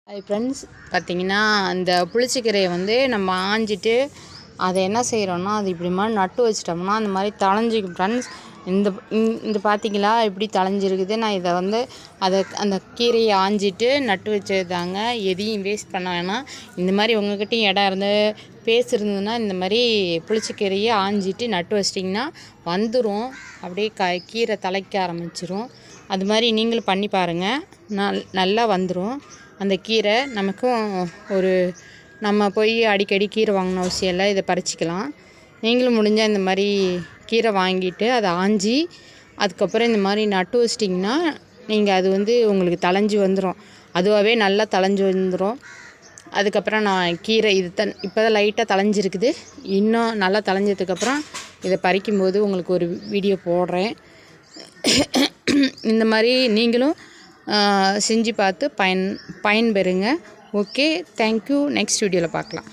Hi friends, பார்த்திங்கன்னா அந்த புளிச்சக்கீரையை நம்ம ஆஞ்சிட்டு அதை என்ன செய்கிறோன்னா, அது இப்படி மாதிரி நட்டு வச்சிட்டோம்னா அந்த மாதிரி தழைஞ்சிக்கும் ஃப்ரெண்ட்ஸ். இந்த பார்த்திங்களா இப்படி தழைஞ்சிருக்குது. நான் இதை அந்த கீரையை ஆஞ்சிட்டு நட்டு வச்சதாங்க. எதையும் வேஸ்ட் பண்ண வேணாம். இந்த மாதிரி உங்கள்கிட்டையும் இடம் இருந்து இருந்ததுன்னா இந்த மாதிரி புளிச்சக்கீரையை ஆஞ்சிட்டு நட்டு வச்சிட்டிங்கன்னா வந்துடும். அப்படியே கீரை தலைக்க ஆரம்பிச்சிரும். அது மாதிரி நீங்களும் பண்ணி பாருங்கள், நல்லா வந்துடும். அந்த கீரை நமக்கும் நம்ம போய் அடிக்கடி கீரை வாங்கின அவசியம் இல்லை, இதை பறிச்சிக்கலாம். நீங்களும் முடிஞ்சால் இந்த மாதிரி கீரை வாங்கிட்டு அதை ஆஞ்சி அதுக்கப்புறம் இந்த மாதிரி நட்டு வச்சிட்டிங்கன்னா நீங்கள் அது உங்களுக்கு தழைஞ்சி வந்துடும். அதுவாகவே நல்லா தழைஞ்சி வந்துடும். அதுக்கப்புறம் நான் கீரை இப்போ தான் லைட்டாக தழைஞ்சிருக்குது. இன்னும் நல்லா தழைஞ்சதுக்கப்புறம் இதை பறிக்கும்போது உங்களுக்கு ஒரு வீடியோ போடுறேன். இந்த மாதிரி நீங்களும் செஞ்சு பார்த்து பயன்பெறுங்க. Okay, thank you. நெக்ஸ்ட் வீடியோவில் பார்க்கலாம்.